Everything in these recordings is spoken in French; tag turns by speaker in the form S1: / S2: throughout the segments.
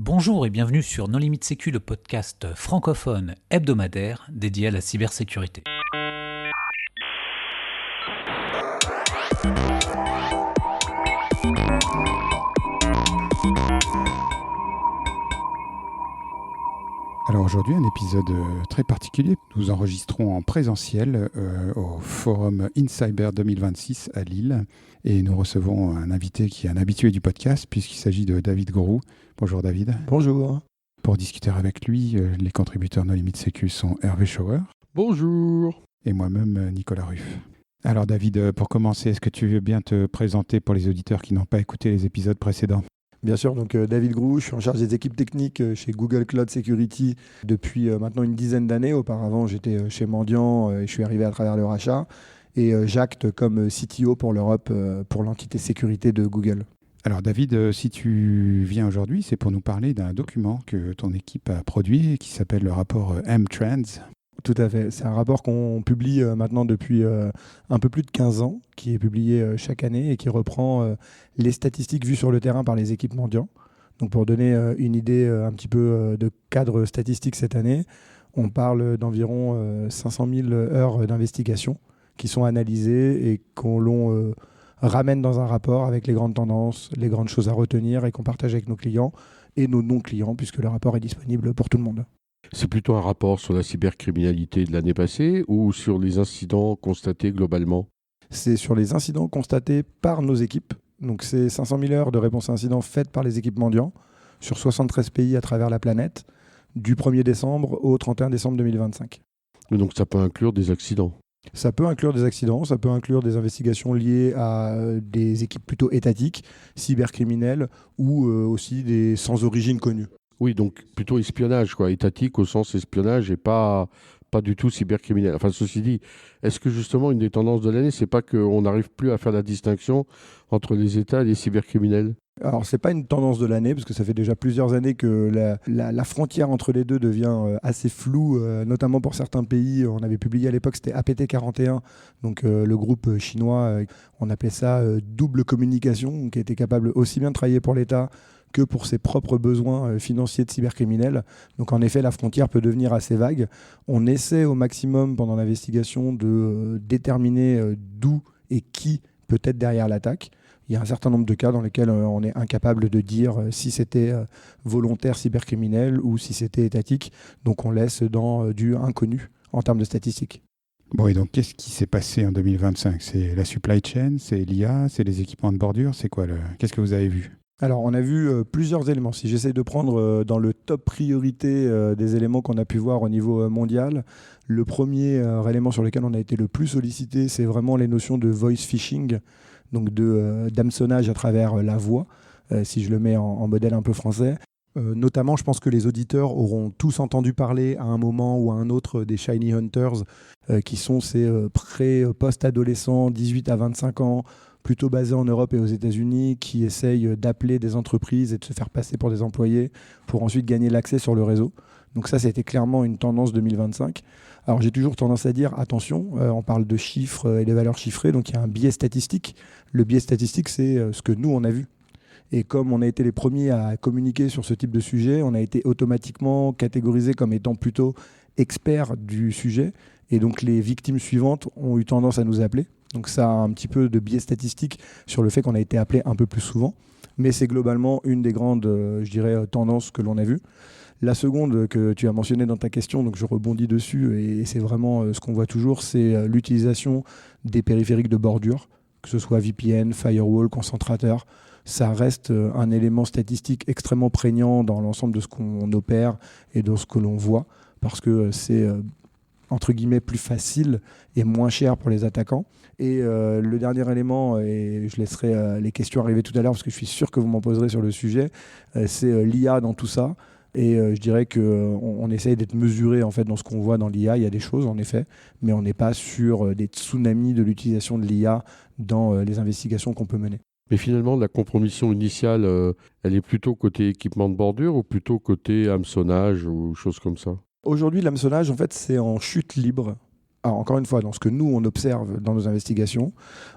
S1: Bonjour et bienvenue sur Non Limite Sécu, le podcast francophone hebdomadaire dédié à la cybersécurité.
S2: Alors aujourd'hui, un épisode très particulier. Nous enregistrons en présentiel au forum InCyber 2026 à Lille. Et nous recevons un invité qui est un habitué du podcast puisqu'il s'agit de David Groux. Bonjour David.
S3: Bonjour.
S2: Pour discuter avec lui, les contributeurs No Limit Sécu sont Hervé Schauer.
S3: Bonjour.
S2: Et moi-même, Nicolas Ruff. Alors David, pour commencer, est-ce que tu veux bien te présenter pour les auditeurs qui n'ont pas écouté les épisodes précédents ?
S3: Bien sûr, donc David Groux, je suis en charge des équipes techniques chez Google Cloud Security depuis maintenant une dizaine d'années. Auparavant, j'étais chez Mendiant et je suis arrivé à travers le rachat. Et j'acte comme CTO pour l'Europe pour l'entité sécurité de Google.
S2: Alors David, si tu viens aujourd'hui, c'est pour nous parler d'un document que ton équipe a produit qui s'appelle le rapport M-Trends.
S3: Tout à fait. C'est un rapport qu'on publie maintenant depuis un peu plus de 15 ans, qui est publié chaque année et qui reprend les statistiques vues sur le terrain par les équipes Mendiant. Donc pour donner une idée un petit peu de cadre statistique cette année, on parle d'environ 500 000 heures d'investigation qui sont analysées et qu'on l'on ramène dans un rapport avec les grandes tendances, les grandes choses à retenir et qu'on partage avec nos clients et nos non-clients puisque le rapport est disponible pour tout le monde.
S4: C'est plutôt un rapport sur la cybercriminalité de l'année passée ou sur les incidents constatés globalement ?
S3: C'est sur les incidents constatés par nos équipes. Donc c'est 500 000 heures de réponse à incidents faites par les équipes Mendiant sur 73 pays à travers la planète du 1er décembre au 31 décembre 2025.
S4: Donc ça peut inclure des accidents ?
S3: Ça peut inclure des accidents, ça peut inclure des investigations liées à des équipes plutôt étatiques, cybercriminelles ou aussi des sans origine connue.
S4: Oui, donc plutôt espionnage, quoi, étatique au sens espionnage et pas du tout cybercriminel. Enfin, ceci dit, est-ce que justement une des tendances de l'année, c'est pas qu'on n'arrive plus à faire la distinction entre les États et les cybercriminels ?
S3: Alors, ce n'est pas une tendance de l'année, parce que ça fait déjà plusieurs années que la frontière entre les deux devient assez floue, notamment pour certains pays. On avait publié à l'époque, c'était APT41, donc le groupe chinois, on appelait ça double communication, qui était capable aussi bien de travailler pour l'État que pour ses propres besoins financiers de cybercriminels. Donc en effet, la frontière peut devenir assez vague. On essaie au maximum pendant l'investigation de déterminer d'où et qui peut être derrière l'attaque. Il y a un certain nombre de cas dans lesquels on est incapable de dire si c'était volontaire cybercriminel ou si c'était étatique. Donc on laisse dans du inconnu en termes de statistiques.
S2: Bon, et donc qu'est-ce qui s'est passé en 2025 ? C'est la supply chain, c'est l'IA, c'est les équipements de bordure, c'est quoi qu'est-ce que vous avez vu ?
S3: Alors, on a vu plusieurs éléments. Si j'essaie de prendre dans le top priorité des éléments qu'on a pu voir au niveau mondial, le premier élément sur lequel on a été le plus sollicité, c'est vraiment les notions de voice phishing, donc d'hameçonnage à travers la voix, si je le mets en modèle un peu français. Notamment, je pense que les auditeurs auront tous entendu parler à un moment ou à un autre des Shiny Hunters, qui sont ces post-adolescents, 18 à 25 ans, plutôt basés en Europe et aux États-Unis, qui essayent d'appeler des entreprises et de se faire passer pour des employés pour ensuite gagner l'accès sur le réseau. Donc ça, c'était clairement une tendance 2025. Alors j'ai toujours tendance à dire, attention, on parle de chiffres et de valeurs chiffrées, donc il y a un biais statistique. Le biais statistique, c'est ce que nous, on a vu. Et comme on a été les premiers à communiquer sur ce type de sujet, on a été automatiquement catégorisés comme étant plutôt experts du sujet. Et donc les victimes suivantes ont eu tendance à nous appeler. Donc ça a un petit peu de biais statistique sur le fait qu'on a été appelé un peu plus souvent. Mais c'est globalement une des grandes, tendances que l'on a vues. La seconde que tu as mentionnée dans ta question, donc je rebondis dessus, et c'est vraiment ce qu'on voit toujours, c'est l'utilisation des périphériques de bordure, que ce soit VPN, firewall, concentrateur. Ça reste un élément statistique extrêmement prégnant dans l'ensemble de ce qu'on opère et de ce que l'on voit, parce que c'est entre guillemets plus facile et moins cher pour les attaquants. Et le dernier élément, et je laisserai les questions arriver tout à l'heure parce que je suis sûr que vous m'en poserez sur le sujet, c'est l'IA dans tout ça. Et je dirais qu'on essaye d'être mesuré en fait, dans ce qu'on voit dans l'IA. Il y a des choses en effet, mais on n'est pas sur des tsunamis de l'utilisation de l'IA dans les investigations qu'on peut mener.
S4: Mais finalement, la compromission initiale, elle est plutôt côté équipement de bordure ou plutôt côté hameçonnage ou choses comme ça ?
S3: Aujourd'hui, l'hameçonnage, en fait, c'est en chute libre. Alors, encore une fois, dans ce que nous, on observe dans nos investigations,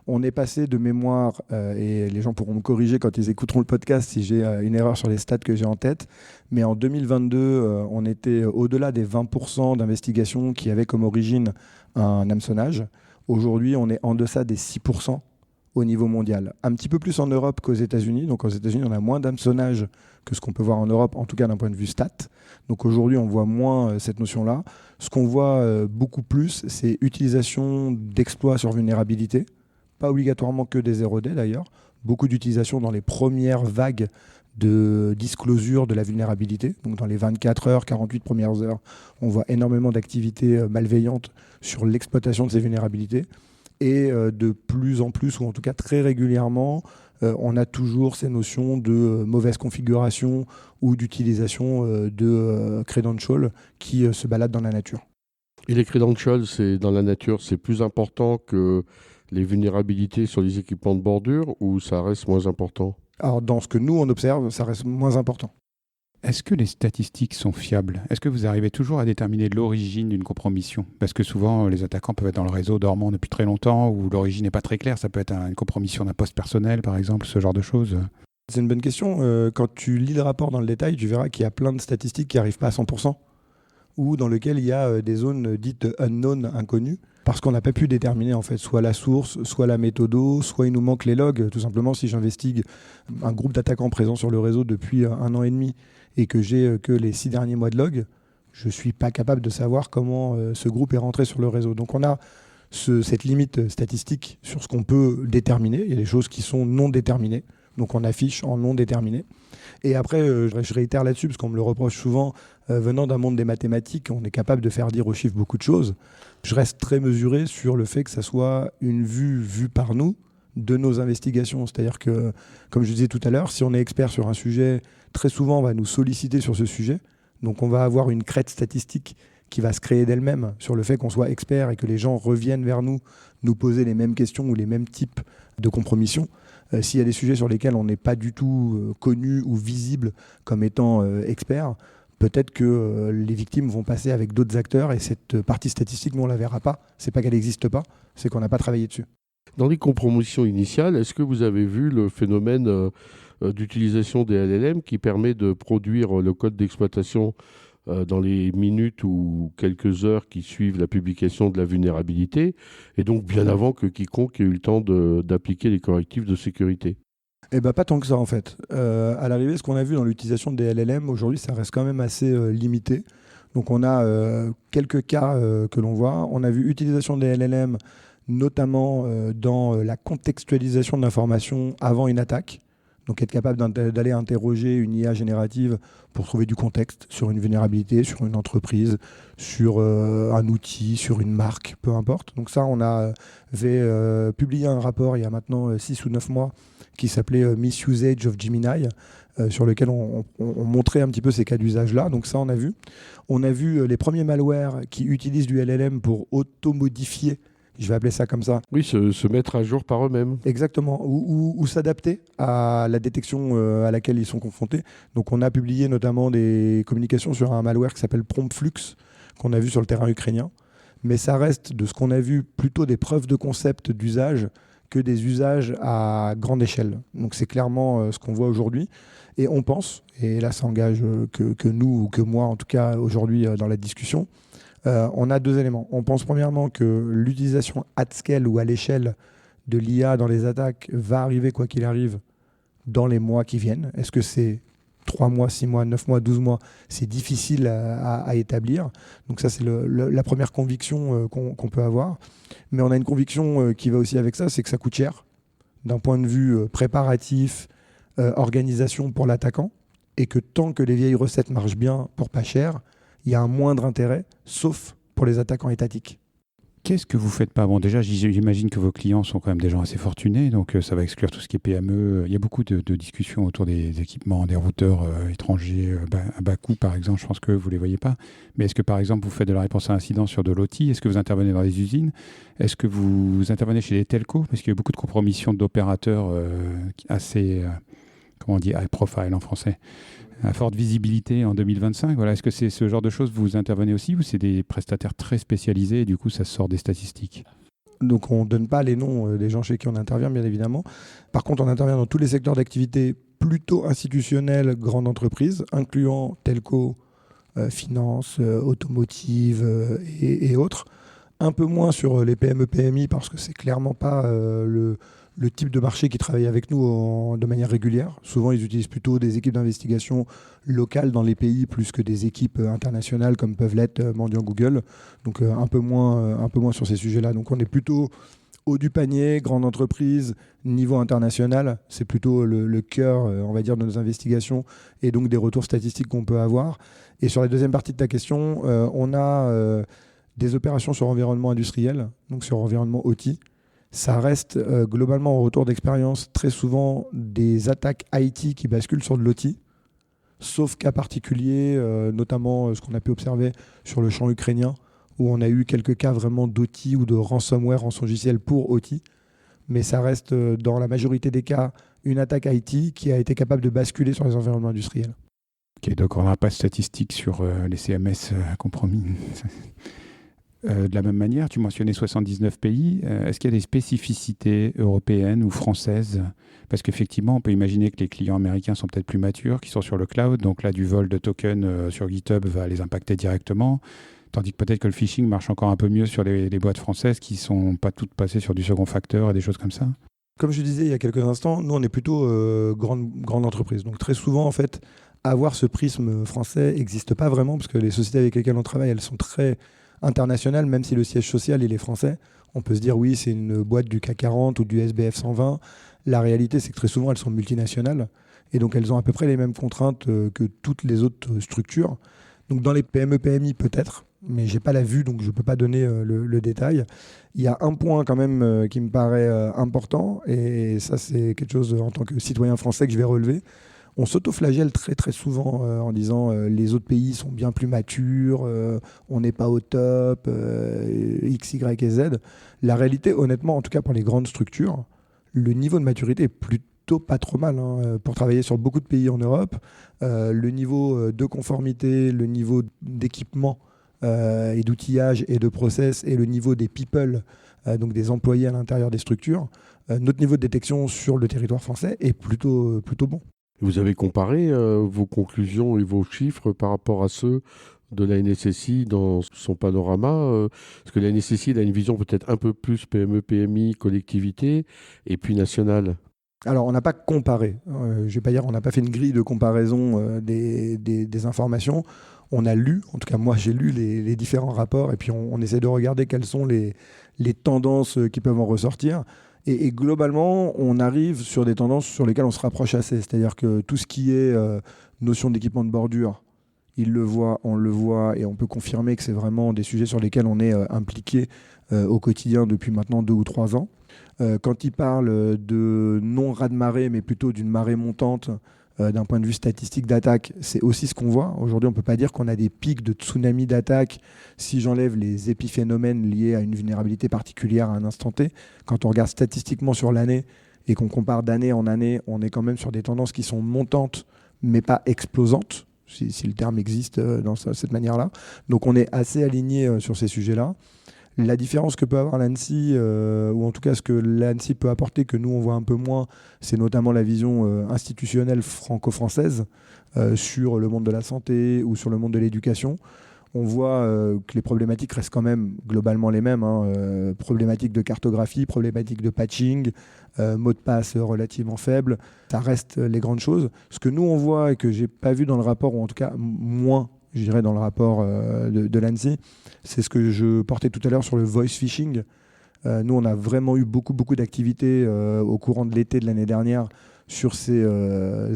S3: on est passé de mémoire, et les gens pourront me corriger quand ils écouteront le podcast si j'ai une erreur sur les stats que j'ai en tête, mais en 2022, on était au-delà des 20% d'investigations qui avaient comme origine un hameçonnage. Aujourd'hui, on est en deçà des 6% au niveau mondial. Un petit peu plus en Europe qu'aux États-Unis. Donc aux États-Unis, on a moins d'hameçonnage que ce qu'on peut voir en Europe, en tout cas d'un point de vue stat. Donc aujourd'hui, on voit moins cette notion-là. Ce qu'on voit beaucoup plus, c'est utilisation d'exploits sur vulnérabilité. Pas obligatoirement que des 0D d'ailleurs. Beaucoup d'utilisation dans les premières vagues de disclosure de la vulnérabilité. Donc dans les 24 heures, 48 premières heures, on voit énormément d'activités malveillantes sur l'exploitation de ces vulnérabilités. Et de plus en plus, ou en tout cas très régulièrement, on a toujours ces notions de mauvaise configuration ou d'utilisation de credentials qui se baladent dans la nature.
S4: Et les credentials, dans la nature, c'est plus important que les vulnérabilités sur les équipements de bordure ou ça reste moins important ?
S3: Alors dans ce que nous on observe, ça reste moins important.
S2: Est-ce que les statistiques sont fiables ? Est-ce que vous arrivez toujours à déterminer l'origine d'une compromission ? Parce que souvent, les attaquants peuvent être dans le réseau dormant depuis très longtemps ou l'origine n'est pas très claire. Ça peut être une compromission d'un poste personnel, par exemple, ce genre de choses.
S3: C'est une bonne question. Quand tu lis le rapport dans le détail, tu verras qu'il y a plein de statistiques qui n'arrivent pas à 100%, ou dans lesquelles il y a des zones dites unknown, inconnues, parce qu'on n'a pas pu déterminer en fait soit la source, soit la méthodo, soit il nous manque les logs. Tout simplement, si j'investigue un groupe d'attaquants présents sur le réseau depuis 1 an et demi et que j'ai que les 6 derniers mois de log, je ne suis pas capable de savoir comment ce groupe est rentré sur le réseau. Donc on a cette limite statistique sur ce qu'on peut déterminer. Il y a des choses qui sont non déterminées, donc on affiche en non déterminé. Et après, je réitère là-dessus, parce qu'on me le reproche souvent, venant d'un monde des mathématiques, on est capable de faire dire aux chiffres beaucoup de choses. Je reste très mesuré sur le fait que ça soit une vue par nous de nos investigations. C'est-à-dire que, comme je disais tout à l'heure, si on est expert sur un sujet, très souvent on va nous solliciter sur ce sujet. Donc on va avoir une crête statistique qui va se créer d'elle-même sur le fait qu'on soit expert et que les gens reviennent vers nous, nous poser les mêmes questions ou les mêmes types de compromissions. S'il y a des sujets sur lesquels on n'est pas du tout connu ou visible comme étant expert, peut-être que les victimes vont passer avec d'autres acteurs et cette partie statistique, nous, on ne la verra pas. Ce n'est pas qu'elle n'existe pas, c'est qu'on n'a pas travaillé dessus.
S4: Dans les compromissions initiales, est-ce que vous avez vu le phénomène d'utilisation des LLM qui permet de produire le code d'exploitation dans les minutes ou quelques heures qui suivent la publication de la vulnérabilité, et donc bien avant que quiconque ait eu le temps d'appliquer les correctifs de sécurité ?
S3: Eh ben, pas tant que ça en fait. À l'arrivée, ce qu'on a vu dans l'utilisation des LLM, aujourd'hui, ça reste quand même assez limité. Donc on a quelques cas que l'on voit. On a vu utilisation des LLM notamment dans la contextualisation de l'information avant une attaque. Donc être capable d'aller interroger une IA générative pour trouver du contexte sur une vulnérabilité, sur une entreprise, sur un outil, sur une marque, peu importe. Donc ça, on avait publié un rapport il y a maintenant 6 ou 9 mois qui s'appelait Misusage of Gemini, sur lequel on montrait un petit peu ces cas d'usage-là. Donc ça, on a vu. On a vu les premiers malwares qui utilisent du LLM pour auto-modifier, je vais appeler ça comme ça.
S4: Oui, se mettre à jour par eux-mêmes.
S3: Exactement, ou s'adapter à la détection à laquelle ils sont confrontés. Donc on a publié notamment des communications sur un malware qui s'appelle Promptflux, qu'on a vu sur le terrain ukrainien. Mais ça reste, de ce qu'on a vu, plutôt des preuves de concept d'usage que des usages à grande échelle. Donc c'est clairement ce qu'on voit aujourd'hui. Et on pense, et là ça engage que nous, ou que moi en tout cas aujourd'hui dans la discussion, on a 2 éléments. On pense premièrement que l'utilisation at scale ou à l'échelle de l'IA dans les attaques va arriver quoi qu'il arrive dans les mois qui viennent. Est-ce que c'est 3 mois, 6 mois, 9 mois, 12 mois ? C'est difficile à établir. Donc ça, c'est la première conviction qu'on peut avoir. Mais on a une conviction qui va aussi avec ça, c'est que ça coûte cher d'un point de vue préparatif, organisation pour l'attaquant, et que tant que les vieilles recettes marchent bien pour pas cher, il y a un moindre intérêt, sauf pour les attaquants étatiques.
S2: Qu'est-ce que vous faites pas ? Bon, déjà, j'imagine que vos clients sont quand même des gens assez fortunés, donc ça va exclure tout ce qui est PME. Il y a beaucoup de discussions autour des équipements, des routeurs étrangers à bas coût, par exemple. Je pense que vous ne les voyez pas. Mais est-ce que, par exemple, vous faites de la réponse à incident sur de l'OT ? Est-ce que vous intervenez dans les usines ? Est-ce que vous intervenez chez les telcos ? Parce qu'il y a beaucoup de compromissions d'opérateurs assez comment on dit, high profile en français, à forte visibilité en 2025. Voilà. Est-ce que c'est ce genre de choses, vous intervenez aussi, ou c'est des prestataires très spécialisés et du coup ça sort des statistiques?
S3: Donc on ne donne pas les noms des gens chez qui on intervient, bien évidemment. Par contre, on intervient dans tous les secteurs d'activité plutôt institutionnels, grandes entreprises, incluant telco, finance, automotive et autres. Un peu moins sur les PME-PMI parce que c'est clairement pas le type de marché qui travaille avec nous de manière régulière. Souvent, ils utilisent plutôt des équipes d'investigation locales dans les pays plus que des équipes internationales comme peuvent l'être Mendiant Google. Donc un peu moins sur ces sujets-là. Donc on est plutôt haut du panier, grande entreprise, niveau international. C'est plutôt le cœur, on va dire, de nos investigations et donc des retours statistiques qu'on peut avoir. Et sur la deuxième partie de ta question, on a des opérations sur environnement industriel, donc sur environnement OT. Ça reste globalement, au retour d'expérience, très souvent des attaques IT qui basculent sur de l'OT, sauf cas particuliers, notamment ce qu'on a pu observer sur le champ ukrainien, où on a eu quelques cas vraiment d'OT ou de ransomware, rançongiciel pour OT. Mais ça reste, dans la majorité des cas, une attaque IT qui a été capable de basculer sur les environnements industriels.
S2: Ok, donc on n'a pas de statistiques sur les CMS compromis. De la même manière, tu mentionnais 79 pays. Est-ce qu'il y a des spécificités européennes ou françaises? Parce qu'effectivement, on peut imaginer que les clients américains sont peut-être plus matures, qui sont sur le cloud. Donc là, du vol de tokens sur GitHub va les impacter directement. Tandis que peut-être que le phishing marche encore un peu mieux sur les boîtes françaises qui ne sont pas toutes passées sur du second facteur et des choses comme ça.
S3: Comme je disais il y a quelques instants, nous, on est plutôt grande entreprise. Donc très souvent, en fait, avoir ce prisme français n'existe pas vraiment parce que les sociétés avec lesquelles on travaille, elles sont très internationales, même si le siège social il est français. On peut se dire oui, c'est une boîte du CAC 40 ou du SBF 120. La réalité, c'est que très souvent, elles sont multinationales et donc elles ont à peu près les mêmes contraintes que toutes les autres structures. Donc dans les PME-PMI peut-être, mais j'ai pas la vue, donc je peux pas donner le détail. Il y a un point quand même qui me paraît important, et ça c'est quelque chose en tant que citoyen français que je vais relever. On s'autoflagelle très très souvent en disant les autres pays sont bien plus matures, on n'est pas au top, X, Y et Z. La réalité, honnêtement, en tout cas pour les grandes structures, le niveau de maturité est plutôt pas trop mal pour travailler sur beaucoup de pays en Europe. Le niveau de conformité, le niveau d'équipement et d'outillage et de process et le niveau des people, donc des employés à l'intérieur des structures, notre niveau de détection sur le territoire français est plutôt bon.
S4: Vous avez comparé vos conclusions et vos chiffres par rapport à ceux de la NSSI dans son panorama parce que la NSSI a une vision peut-être un peu plus PME, PMI, collectivité et puis nationale.
S3: Alors, on n'a pas comparé. Je vais pas dire, on n'a pas fait une grille de comparaison des informations. On a lu, en tout cas moi j'ai lu les différents rapports et puis on essaie de regarder quelles sont les tendances qui peuvent en ressortir. Et globalement, on arrive sur des tendances sur lesquelles on se rapproche assez. C'est-à-dire que tout ce qui est notion d'équipement de bordure, il le voit, on le voit, et on peut confirmer que c'est vraiment des sujets sur lesquels on est impliqué au quotidien depuis maintenant 2 ou 3 ans. Quand il parle de non raz-de-marée, mais plutôt d'une marée montante, d'un point de vue statistique d'attaque, c'est aussi ce qu'on voit. Aujourd'hui, on ne peut pas dire qu'on a des pics de tsunami d'attaque si j'enlève les épiphénomènes liés à une vulnérabilité particulière à un instant T. Quand on regarde statistiquement sur l'année et qu'on compare d'année en année, on est quand même sur des tendances qui sont montantes, mais pas explosantes, si le terme existe dans cette manière-là. Donc on est assez aligné sur ces sujets-là. La différence que peut avoir l'ANSSI, ou en tout cas ce que l'ANSSI peut apporter, que nous on voit un peu moins, c'est notamment la vision institutionnelle franco-française sur le monde de la santé ou sur le monde de l'éducation. On voit que les problématiques restent quand même globalement les mêmes. Problématiques de cartographie, problématiques de patching, mots de passe relativement faibles. Ça reste les grandes choses. Ce que nous on voit et que je n'ai pas vu dans le rapport, ou en tout cas moins, je dirais, dans le rapport de l'ANSSI, c'est ce que je portais tout à l'heure sur le voice phishing. Nous, on a vraiment eu beaucoup d'activités au courant de l'été de l'année dernière sur ces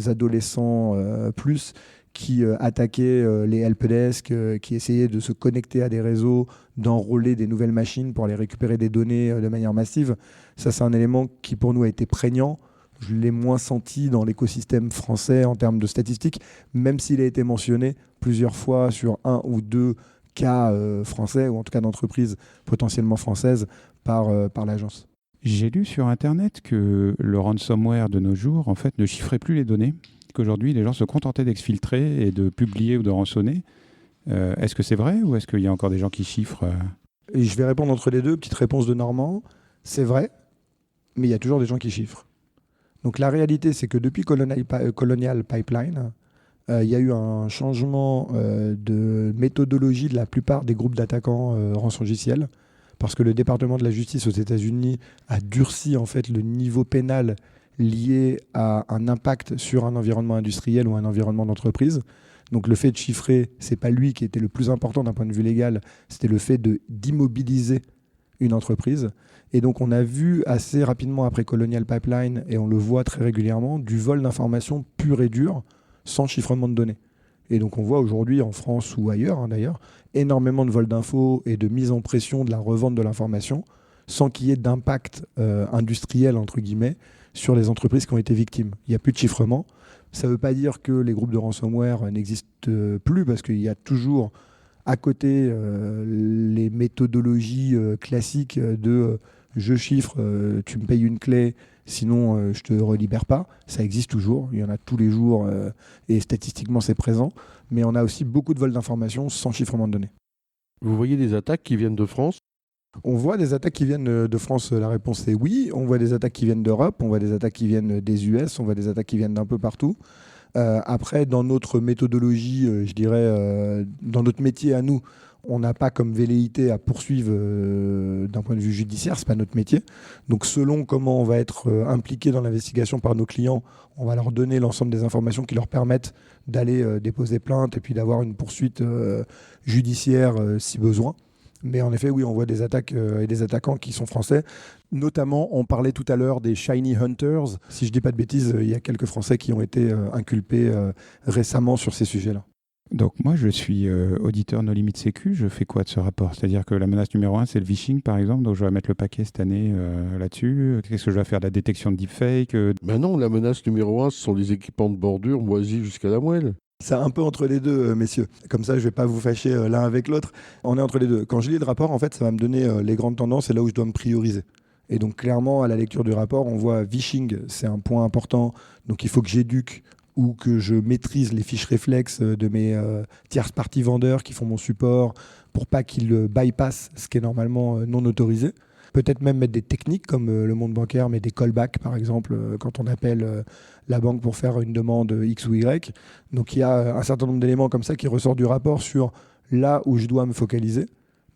S3: adolescents plus qui attaquaient les helpdesk, qui essayaient de se connecter à des réseaux, d'enrôler des nouvelles machines pour aller récupérer des données de manière massive. Ça, c'est un élément qui, pour nous, a été prégnant. Je l'ai moins senti dans l'écosystème français en termes de statistiques, même s'il a été mentionné plusieurs fois sur 1 ou 2 cas français, ou en tout cas d'entreprises potentiellement françaises par l'agence.
S2: J'ai lu sur Internet que le ransomware de nos jours, en fait, ne chiffrait plus les données, qu'aujourd'hui, les gens se contentaient d'exfiltrer et de publier ou de rançonner. Est-ce que c'est vrai ou est-ce qu'il y a encore des gens qui chiffrent
S3: Et je vais répondre entre les deux. Petite réponse de Normand. C'est vrai, mais il y a toujours des gens qui chiffrent. Donc la réalité, c'est que depuis Colonial Pipeline, il y a eu un changement de méthodologie de la plupart des groupes d'attaquants rançongiciels, parce que le département de la justice aux États-Unis a durci en fait le niveau pénal lié à un impact sur un environnement industriel ou un environnement d'entreprise. Donc le fait de chiffrer, c'est pas lui qui était le plus important d'un point de vue légal, c'était le fait d'immobiliser une entreprise. Et donc on a vu assez rapidement après Colonial Pipeline, et on le voit très régulièrement, du vol d'informations pur et dur, sans chiffrement de données. Et donc on voit aujourd'hui en France ou ailleurs d'ailleurs, énormément de vols d'infos et de mise en pression de la revente de l'information, sans qu'il y ait d'impact industriel, entre guillemets, sur les entreprises qui ont été victimes. Il n'y a plus de chiffrement. Ça ne veut pas dire que les groupes de ransomware n'existent plus, parce qu'il y a toujours à côté les méthodologies classiques de je chiffre, tu me payes une clé, sinon je te relibère pas. Ça existe toujours, il y en a tous les jours et statistiquement c'est présent. Mais on a aussi beaucoup de vols d'informations sans chiffrement de données.
S4: Vous voyez des attaques qui viennent de France?
S3: On voit des attaques qui viennent de France, la réponse est oui. On voit des attaques qui viennent d'Europe, on voit des attaques qui viennent des US, on voit des attaques qui viennent d'un peu partout. Après, dans notre méthodologie, je dirais, dans notre métier à nous, on n'a pas comme velléité à poursuivre d'un point de vue judiciaire, ce n'est pas notre métier. Donc selon comment on va être impliqué dans l'investigation par nos clients, on va leur donner l'ensemble des informations qui leur permettent d'aller déposer plainte et puis d'avoir une poursuite judiciaire si besoin. Mais en effet, oui, on voit des attaques et des attaquants qui sont français.
S5: Notamment, on parlait tout à l'heure des Shiny Hunters.
S3: Si je ne dis pas de bêtises, il y a quelques Français qui ont été inculpés récemment sur ces sujets-là.
S2: Donc moi, je suis auditeur No Limit Sécu. Je fais quoi de ce rapport? C'est-à-dire que la menace numéro 1, c'est le phishing, par exemple. Donc je vais mettre le paquet cette année là-dessus. Qu'est-ce que je vais faire de la détection de deepfake
S4: Ben non, la menace numéro 1, ce sont les équipements de bordure moisis jusqu'à la moelle.
S3: C'est un peu entre les deux, messieurs. Comme ça, je ne vais pas vous fâcher l'un avec l'autre. On est entre les deux. Quand je lis le rapport, en fait, ça va me donner les grandes tendances et là où je dois me prioriser. Et donc, clairement, à la lecture du rapport, on voit phishing, c'est un point important. Donc, il faut que j'éduque ou que je maîtrise les fiches réflexes de mes tierces parties vendeurs qui font mon support pour pas qu'ils bypassent ce qui est normalement non autorisé. Peut-être même mettre des techniques comme le monde bancaire, mais des callbacks, par exemple, quand on appelle la banque pour faire une demande X ou Y. Donc, il y a un certain nombre d'éléments comme ça qui ressortent du rapport sur là où je dois me focaliser.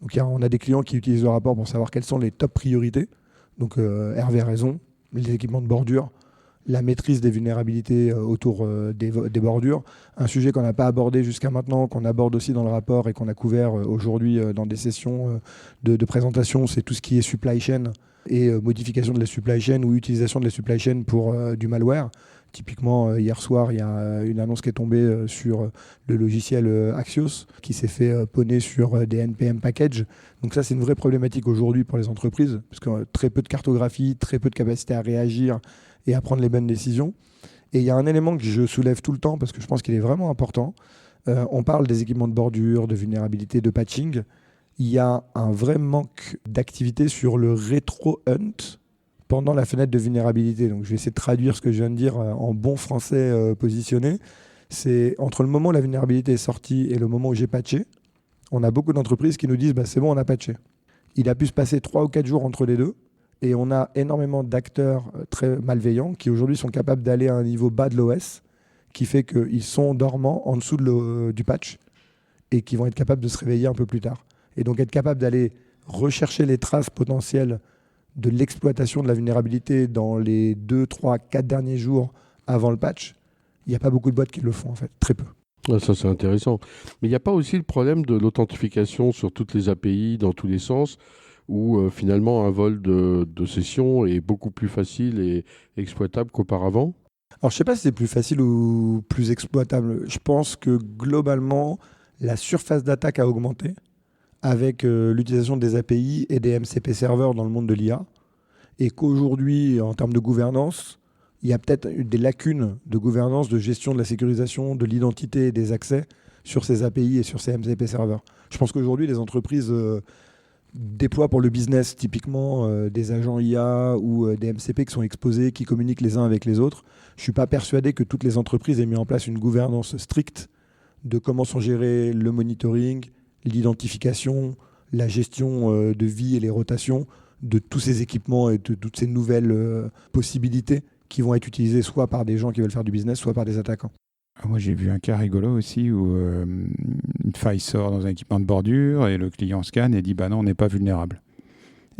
S3: Donc, on a des clients qui utilisent le rapport pour savoir quelles sont les top priorités. Donc, Hervé a raison, les équipements de bordure, la maîtrise des vulnérabilités autour des bordures. Un sujet qu'on n'a pas abordé jusqu'à maintenant, qu'on aborde aussi dans le rapport et qu'on a couvert aujourd'hui dans des sessions de présentation, c'est tout ce qui est supply chain et modification de la supply chain ou utilisation de la supply chain pour du malware. Typiquement, hier soir, il y a une annonce qui est tombée sur le logiciel Axios qui s'est fait pawner sur des NPM packages. Donc ça, c'est une vraie problématique aujourd'hui pour les entreprises, parce que très peu de cartographie, très peu de capacité à réagir et à prendre les bonnes décisions. Et il y a un élément que je soulève tout le temps, parce que je pense qu'il est vraiment important. On parle des équipements de bordure, de vulnérabilité, de patching. Il y a un vrai manque d'activité sur le rétro-hunt pendant la fenêtre de vulnérabilité. Donc je vais essayer de traduire ce que je viens de dire en bon français positionné. C'est entre le moment où la vulnérabilité est sortie et le moment où j'ai patché, on a beaucoup d'entreprises qui nous disent c'est bon, on a patché. Il a pu se passer 3 ou 4 jours entre les deux. Et on a énormément d'acteurs très malveillants qui aujourd'hui sont capables d'aller à un niveau bas de l'OS, qui fait qu'ils sont dormants en dessous du patch et qui vont être capables de se réveiller un peu plus tard. Et donc être capable d'aller rechercher les traces potentielles de l'exploitation de la vulnérabilité dans les 2, 3, 4 derniers jours avant le patch, il n'y a pas beaucoup de boîtes qui le font en fait, très peu.
S4: Ah, ça, c'est intéressant. Mais il n'y a pas aussi le problème de l'authentification sur toutes les API, dans tous les sens, où finalement un vol de session est beaucoup plus facile et exploitable qu'auparavant?
S3: Alors je ne sais pas si c'est plus facile ou plus exploitable. Je pense que globalement, la surface d'attaque a augmenté avec l'utilisation des API et des MCP serveurs dans le monde de l'IA. Et qu'aujourd'hui, en termes de gouvernance, il y a peut-être des lacunes de gouvernance, de gestion de la sécurisation, de l'identité et des accès sur ces API et sur ces MCP serveurs. Je pense qu'aujourd'hui, les entreprises déploient pour le business, typiquement des agents IA ou des MCP qui sont exposés, qui communiquent les uns avec les autres. Je ne suis pas persuadé que toutes les entreprises aient mis en place une gouvernance stricte de comment sont gérés le monitoring, l'identification, la gestion de vie et les rotations de tous ces équipements et de toutes ces nouvelles possibilités qui vont être utilisées soit par des gens qui veulent faire du business, soit par des attaquants.
S2: Moi, j'ai vu un cas rigolo aussi où une faille sort dans un équipement de bordure et le client scanne et dit « bah non, on n'est pas vulnérable ».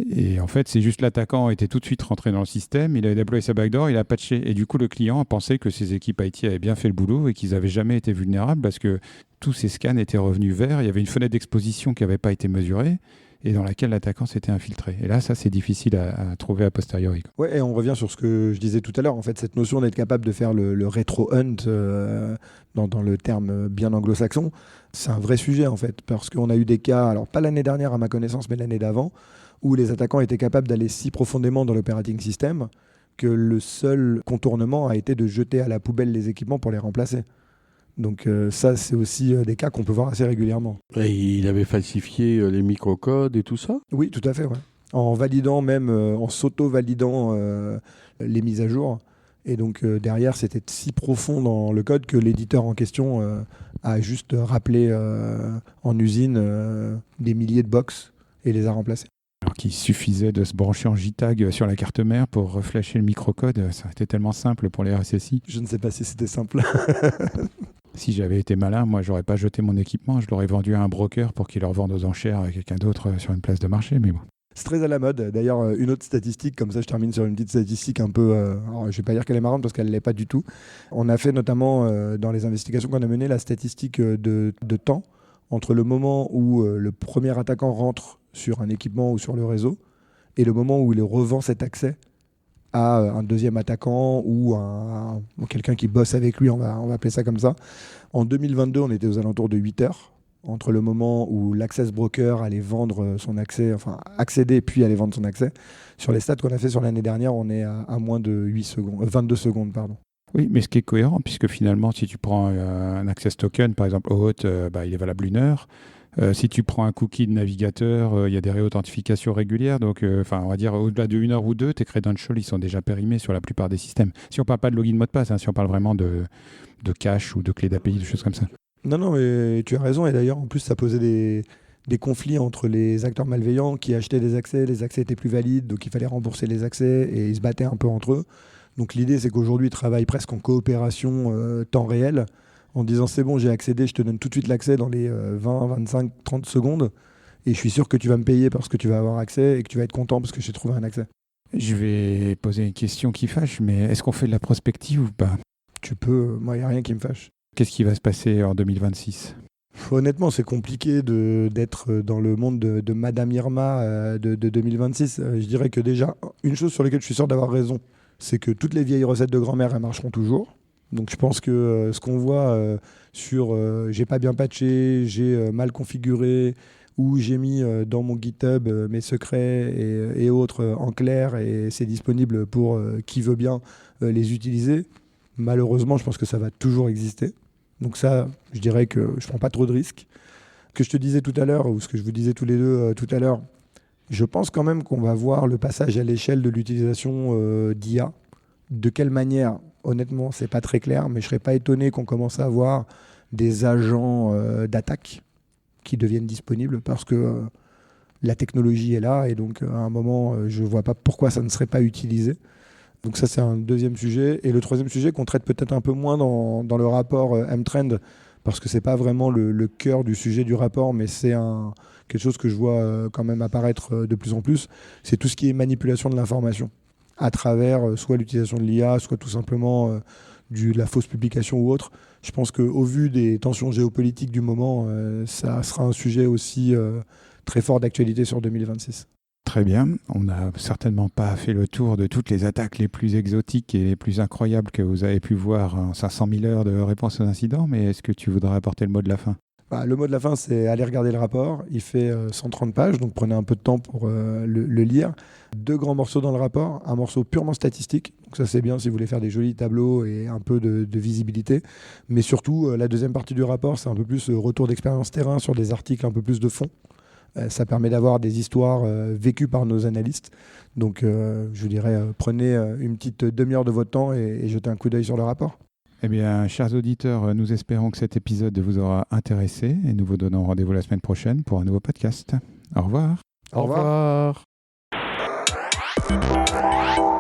S2: Et en fait, c'est juste l'attaquant était tout de suite rentré dans le système, il avait déployé sa backdoor, il a patché. Et du coup, le client a pensé que ses équipes IT avaient bien fait le boulot et qu'ils n'avaient jamais été vulnérables parce que tous ces scans étaient revenus verts. Il y avait une fenêtre d'exposition qui n'avait pas été mesurée et dans laquelle l'attaquant s'était infiltré. Et là, ça, c'est difficile à trouver a posteriori.
S3: Ouais, et on revient sur ce que je disais tout à l'heure. En fait, cette notion d'être capable de faire le rétro-hunt dans le terme bien anglo-saxon, c'est un vrai sujet, en fait. Parce qu'on a eu des cas, alors pas l'année dernière à ma connaissance, mais l'année d'avant, où les attaquants étaient capables d'aller si profondément dans l'operating system que le seul contournement a été de jeter à la poubelle les équipements pour les remplacer. Donc ça, c'est aussi des cas qu'on peut voir assez régulièrement.
S4: Et il avait falsifié les microcodes et tout ça ?
S3: Oui, tout à fait, ouais. En validant même, en s'auto-validant les mises à jour. Et donc derrière, c'était si profond dans le code que l'éditeur en question a juste rappelé en usine des milliers de box et les a remplacés.
S2: Alors qu'il suffisait de se brancher en JTAG sur la carte mère pour reflasher le microcode, ça a été tellement simple pour les RSSI.
S3: Je ne sais pas si c'était simple.
S2: Si j'avais été malin, moi, j'aurais pas jeté mon équipement, je l'aurais vendu à un broker pour qu'il le revende aux enchères à quelqu'un d'autre sur une place de marché. Mais bon.
S3: C'est très à la mode. D'ailleurs, une autre statistique, comme ça je termine sur une petite statistique un peu... alors, je ne vais pas dire qu'elle est marrante parce qu'elle ne l'est pas du tout. On a fait notamment, dans les investigations qu'on a menées, la statistique de temps entre le moment où le premier attaquant rentre sur un équipement ou sur le réseau et le moment où il revend cet accès à un deuxième attaquant ou quelqu'un qui bosse avec lui, on va appeler ça comme ça. En 2022, on était aux alentours de 8 heures entre le moment où l'access broker allait vendre son accès, enfin accéder puis allait vendre son accès. Sur les stats qu'on a fait sur l'année dernière, on est à moins de 22 secondes. Pardon.
S2: Oui, mais ce qui est cohérent, puisque finalement, si tu prends un access token, par exemple OAuth, il est valable 1 heure. Si tu prends un cookie de navigateur, il y a des réauthentifications régulières. Donc, on va dire au-delà de 1 heure ou 2, tes credentials, ils sont déjà périmés sur la plupart des systèmes. Si on ne parle pas de login mot de passe, si on parle vraiment de cache ou de clé d'API, des choses comme ça.
S3: Non, mais tu as raison. Et d'ailleurs, en plus, ça posait des conflits entre les acteurs malveillants qui achetaient des accès. Les accès étaient plus valides, donc il fallait rembourser les accès et ils se battaient un peu entre eux. Donc l'idée, c'est qu'aujourd'hui, ils travaillent presque en coopération temps réel, en disant c'est bon, j'ai accédé, je te donne tout de suite l'accès dans les 20, 25, 30 secondes, et je suis sûr que tu vas me payer parce que tu vas avoir accès et que tu vas être content parce que j'ai trouvé un accès.
S2: Je vais poser une question qui fâche, mais est-ce qu'on fait de la prospective ou pas ?
S3: Tu peux, moi, il n'y a rien qui me fâche.
S2: Qu'est-ce qui va se passer en 2026 ?
S3: Honnêtement, c'est compliqué d'être dans le monde de Madame Irma de 2026. Je dirais que déjà, une chose sur laquelle je suis sûr d'avoir raison, c'est que toutes les vieilles recettes de grand-mère, elles marcheront toujours. Donc je pense que ce qu'on voit sur j'ai pas bien patché, j'ai mal configuré, ou j'ai mis dans mon GitHub mes secrets et autres en clair, et c'est disponible pour qui veut bien les utiliser. Malheureusement, je pense que ça va toujours exister. Donc ça, je dirais que je prends pas trop de risques. Que je te disais tout à l'heure, ou ce que je vous disais tous les deux tout à l'heure, je pense quand même qu'on va voir le passage à l'échelle de l'utilisation d'IA. De quelle manière ? Honnêtement, c'est pas très clair, mais je serais pas étonné qu'on commence à avoir des agents d'attaque qui deviennent disponibles parce que la technologie est là et donc à un moment, je vois pas pourquoi ça ne serait pas utilisé. Donc ça, c'est un deuxième sujet. Et le troisième sujet qu'on traite peut-être un peu moins dans le rapport M-Trend, parce que c'est pas vraiment le cœur du sujet du rapport, mais c'est quelque chose que je vois quand même apparaître de plus en plus, c'est tout ce qui est manipulation de l'information à travers soit l'utilisation de l'IA, soit tout simplement de la fausse publication ou autre. Je pense qu'au vu des tensions géopolitiques du moment, ça sera un sujet aussi très fort d'actualité sur 2026.
S2: Très bien. On n'a certainement pas fait le tour de toutes les attaques les plus exotiques et les plus incroyables que vous avez pu voir en 500 000 heures de réponse aux incidents, mais est-ce que tu voudrais apporter le mot de la fin ?
S3: Le mot de la fin, c'est aller regarder le rapport. Il fait 130 pages, donc prenez un peu de temps pour le lire. 2 grands morceaux dans le rapport, un morceau purement statistique, donc ça c'est bien si vous voulez faire des jolis tableaux et un peu de visibilité, mais surtout la deuxième partie du rapport, c'est un peu plus retour d'expérience terrain sur des articles un peu plus de fond, Ça permet d'avoir des histoires vécues par nos analystes. Donc, je vous dirais, prenez une petite demi-heure de votre temps et jetez un coup d'œil sur le rapport.
S2: Eh bien, chers auditeurs, nous espérons que cet épisode vous aura intéressé et nous vous donnons rendez-vous la semaine prochaine pour un nouveau podcast. Au revoir.
S3: Au revoir.
S4: Au revoir.